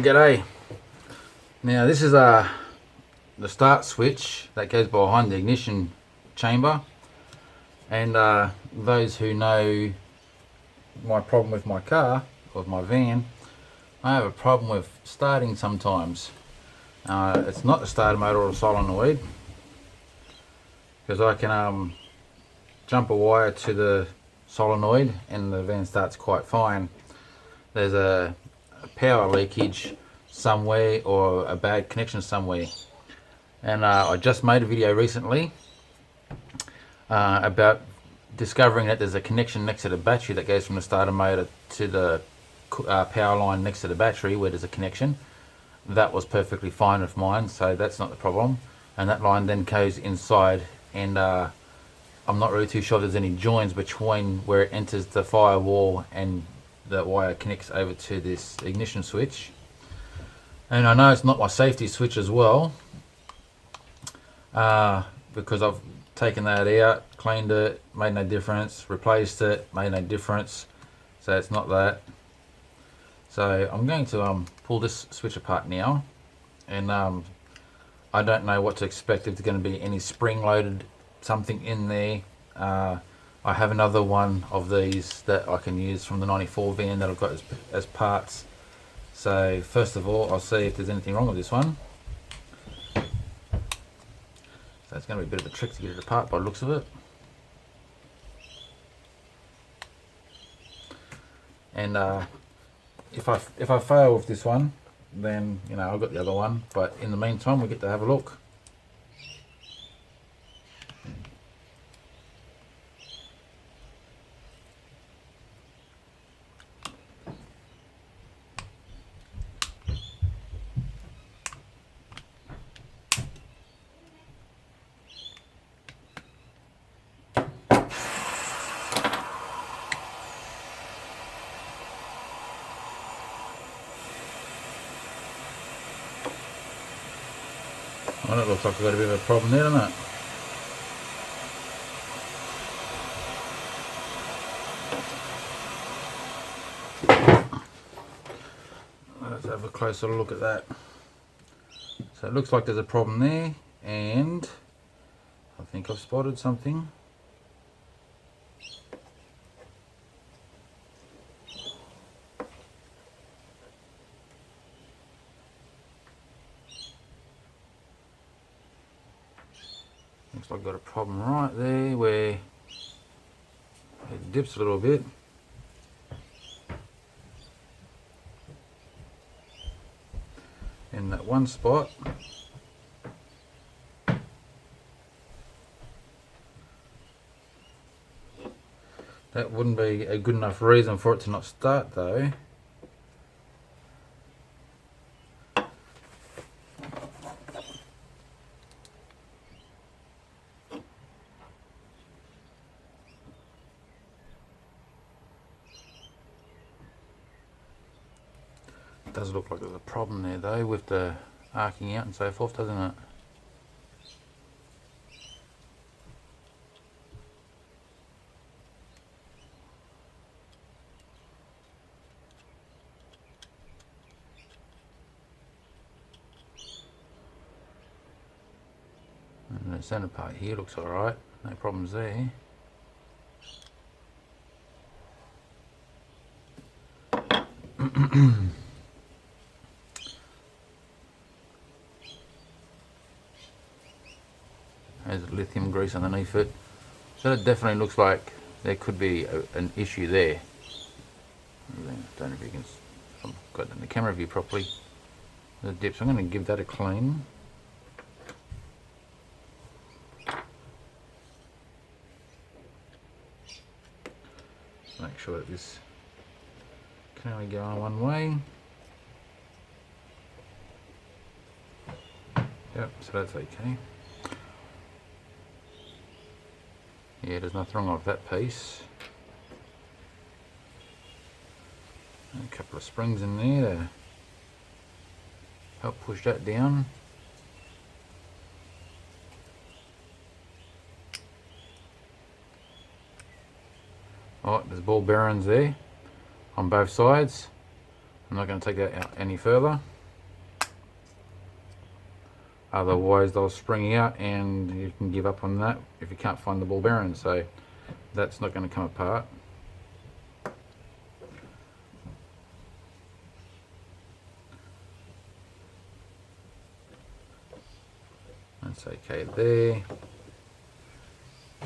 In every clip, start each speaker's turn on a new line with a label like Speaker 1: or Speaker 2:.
Speaker 1: G'day. Now this is the start switch that goes behind the ignition chamber, and those who know my problem with my car or my van, I have a problem with starting sometimes. It's not the starter motor or solenoid, because I can jump a wire to the solenoid and the van starts quite fine. There's a power leakage somewhere or a bad connection somewhere, and I just made a video recently about discovering that there's a connection next to the battery that goes from the starter motor to the power line next to the battery where there's a connection. That was perfectly fine with mine, so that's not the problem, and that line then goes inside, and I'm not really too sure if there's any joins between where it enters the firewall and the wire connects over to this ignition switch. And I know it's not my safety switch as well, because I've taken that out, cleaned it, made no difference, replaced it, made no difference, so it's not that. So I'm going to pull this switch apart now, and I don't know what to expect, if there's going to be any spring loaded something in there. I have another one of these that I can use from the 94 van that I've got as parts. So first of all, I'll see if there's anything wrong with this one. So it's going to be a bit of a trick to get it apart by the looks of it. And if I fail with this one, then I've got the other one. But in the meantime, we get to have a look. Well, it looks like we've got a bit of a problem there, doesn't it? Let's have a closer look at that. So it looks like there's a problem there, and I think I've spotted something. Looks like I've got a problem right there where it dips a little bit. In that one spot. That wouldn't be a good enough reason for it to not start though. It does look like there's a problem there though with the arcing out and so forth, doesn't it? And the centre part here looks alright, no problems there. There's lithium grease underneath it, so it definitely looks like there could be an issue there. I don't know if you can, I've got it in the camera view properly. The dips, I'm going to give that a clean. Make sure that this can only go on one way. Yep, so that's okay. Yeah, there's nothing wrong with that piece. And a couple of springs in there to help push that down. Oh, there's ball bearings there on both sides. I'm not going to take that out any further, otherwise they'll spring out and you can give up on that if you can't find the ball bearing. So that's not going to come apart. That's okay there.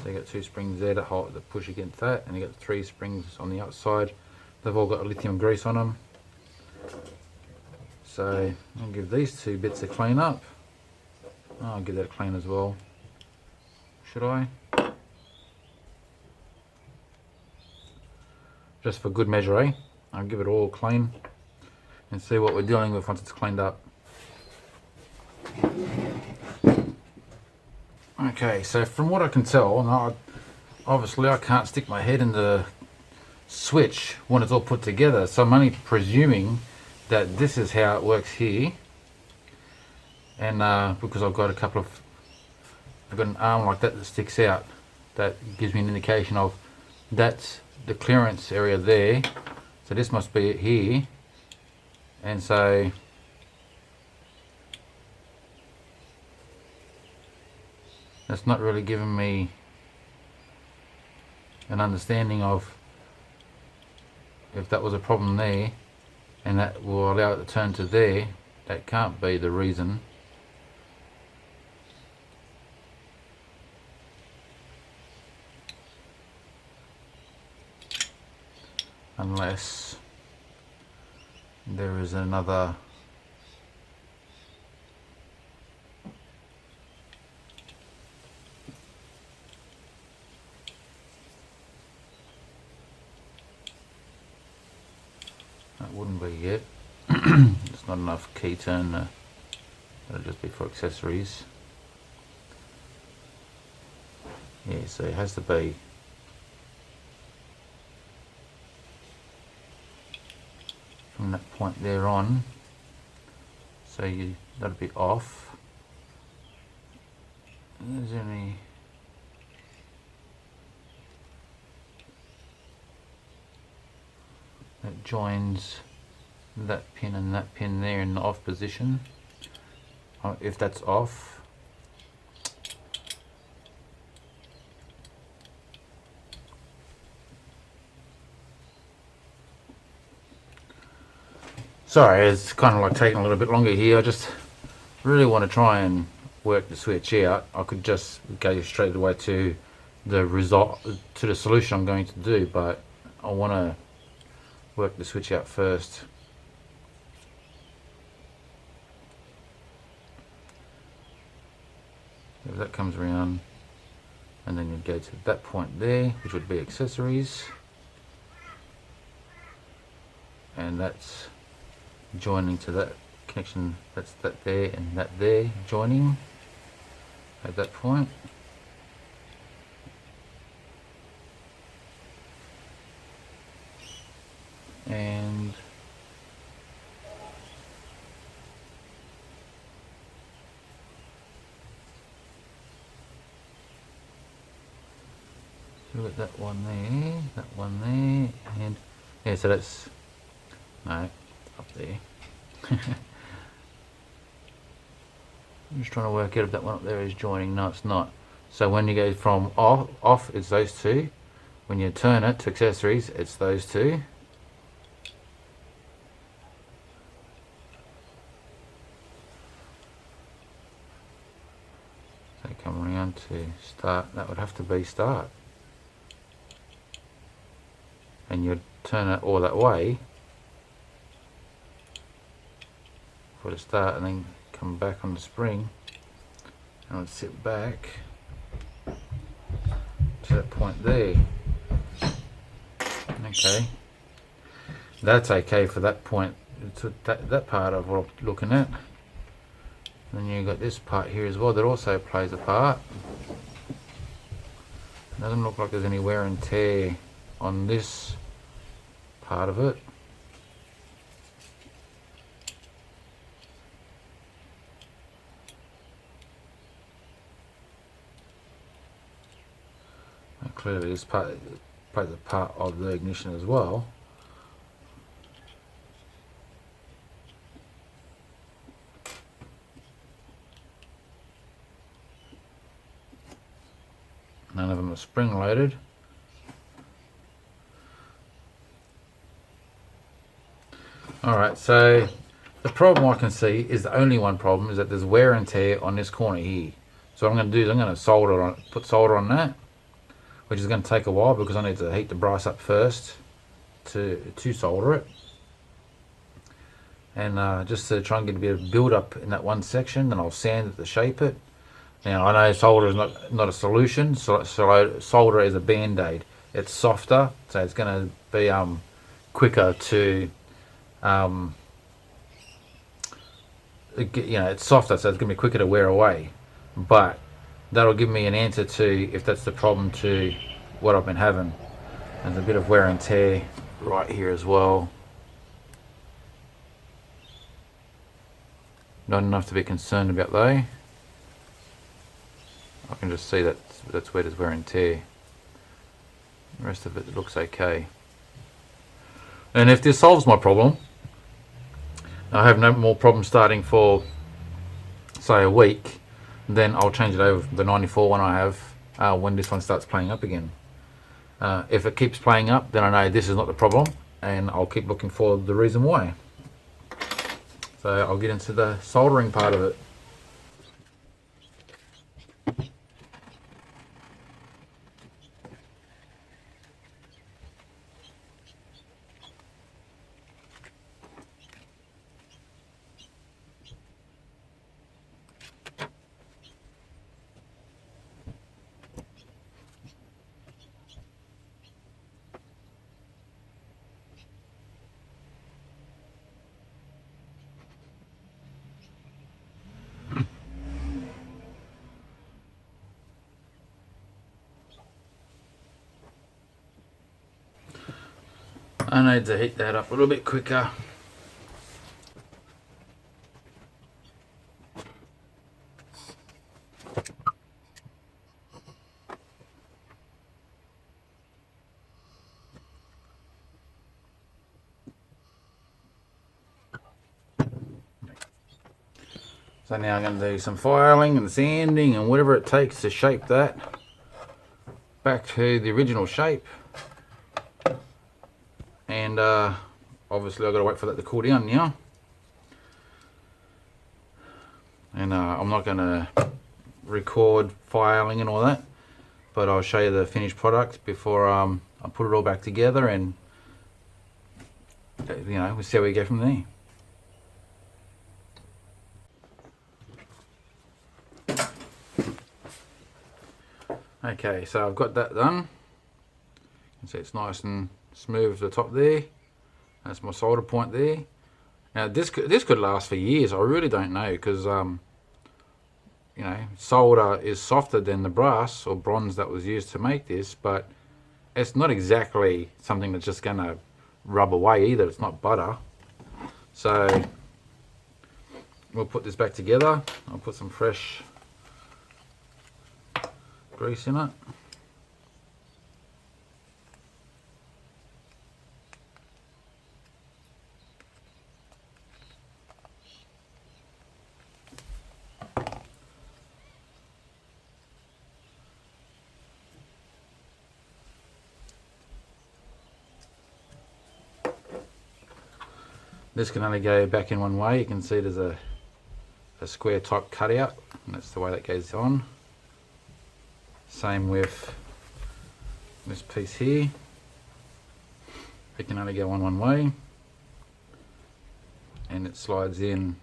Speaker 1: So you got 2 springs there to hold, to push against that, and you got 3 springs on the outside. They've all got lithium grease on them. So I'll give these 2 bits a clean up. I'll give that a clean as well. Should I? Just for good measure, eh? I'll give it all clean and see what we're dealing with once it's cleaned up. Okay, so from what I can tell, and obviously I can't stick my head in the switch when it's all put together, so I'm only presuming that this is how it works here. And because I've got an arm like that that sticks out, that gives me an indication of that's the clearance area there. So this must be it here, and so that's not really giving me an understanding of if that was a problem there, and that will allow it to turn to there. That can't be the reason. Unless there is another that wouldn't be yet. It's not enough key turn, that'll just be for accessories. Yeah, so it has to be from that point there on, so that'll be off. Is there any that joins that pin and that pin there in the off position? If that's off, sorry, it's kind of like taking a little bit longer here. I just really want to try and work the switch out. I could just go straight away to the result, to the solution I'm going to do, but I want to work the switch out first. If that comes around, and then you'd go to that point there, which would be accessories, and that's joining to that connection. That's that there and that there joining at that point. And so we've got that one there, that one there, and yeah, so that's no up there. I'm just trying to work out if that one up there is joining. No, it's not. So when you go from off, it's those 2. When you turn it to accessories, it's those 2. So come around to start, that would have to be start. And you'd turn it all that way for the start, and then come back on the spring, and I'd sit back to that point there. Okay, that's okay for that point, to that part of what I'm looking at. Then you've got this part here as well that also plays a part. Doesn't look like there's any wear and tear on this part of it. And clearly this part plays a part of the ignition as well. spring loaded. Alright, so the problem I can see is the only one problem is that there's wear and tear on this corner here. So what I'm going to do is I'm going to put solder on that, which is going to take a while because I need to heat the brass up first to solder it. And just to try and get a bit of build up in that one section, then I'll sand it to shape it. Now I know solder is not a solution, so solder is a band-aid. It's softer, so it's going to be quicker to it's softer, so it's going to be quicker to wear away. But that'll give me an answer to if that's the problem to what I've been having. There's a bit of wear and tear right here as well. Not enough to be concerned about though. I can just see that that's where there's wear and tear. The rest of it looks okay. And if this solves my problem, I have no more problem starting for say a week, then I'll change it over the 94 one I have when this one starts playing up again. If it keeps playing up, then I know this is not the problem, and I'll keep looking for the reason why. So I'll get into the soldering part of it. I need to heat that up a little bit quicker. So now I'm going to do some filing and sanding and whatever it takes to shape that back to the original shape. And obviously I've got to wait for that to cool down now. And I'm not going to record filing and all that, but I'll show you the finished product before I put it all back together, and we'll see how we go from there. Okay, so I've got that done. You can see it's nice and smooth at the top there. That's my solder point there. Now this could last for years. I really don't know, because solder is softer than the brass or bronze that was used to make this, but it's not exactly something that's just going to rub away either. It's not butter. So we'll put this back together. I'll put some fresh grease in it. This can only go back in one way. You can see there's a square type cutout, and that's the way that goes on. Same with this piece here. It can only go on one way, and it slides in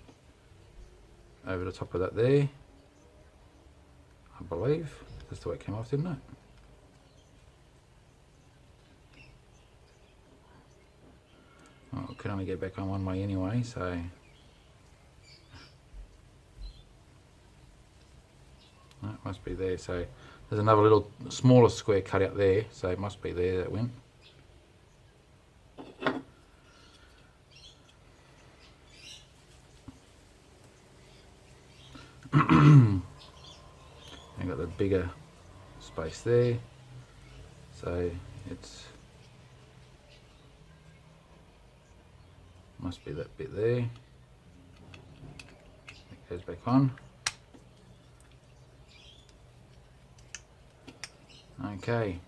Speaker 1: over the top of that there. I believe that's the way it came off, didn't it? Oh, it can only go back on one way anyway, so that must be there. So there's another little smaller square cut out there, so it must be there that went. And got the bigger space there, so it's must be that bit there. It goes back on. Okay.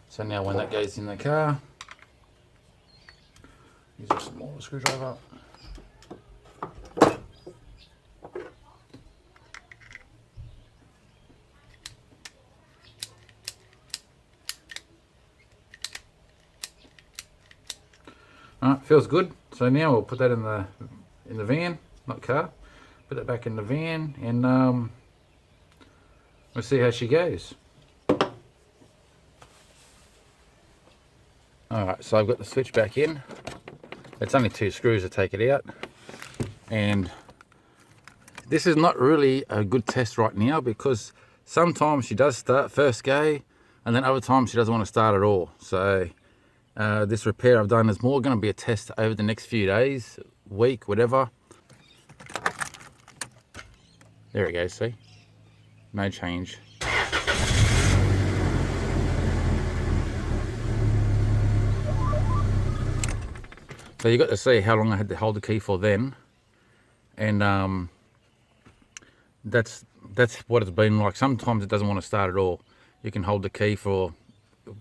Speaker 1: So now when that goes in the car, use a smaller screwdriver. Alright, feels good. So now we'll put that in the van, not car. Put that back in the van, and we'll see how she goes. Alright, so I've got the switch back in. It's only 2 screws to take it out, and this is not really a good test right now because sometimes she does start first go, and then other times she doesn't want to start at all. So this repair I've done is more going to be a test over the next few days, week, whatever. There it goes, see? No change. So you got to see how long I had to hold the key for then, and that's what it's been like. Sometimes it doesn't want to start at all. You can hold the key for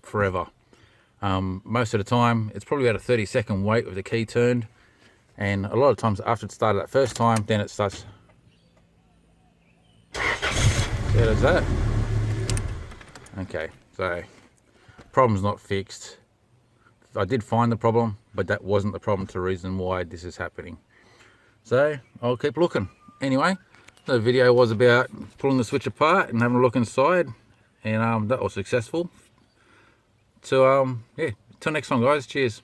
Speaker 1: forever. Most of the time it's probably about a 30-second wait with the key turned, and a lot of times after it started that first time, then it starts. Yeah, there's that. Okay, so problem's not fixed. I did find the problem, but that wasn't the problem to the reason why this is happening. So I'll keep looking. Anyway, the video was about pulling the switch apart and having a look inside, and that was successful. So yeah, till next time guys, cheers.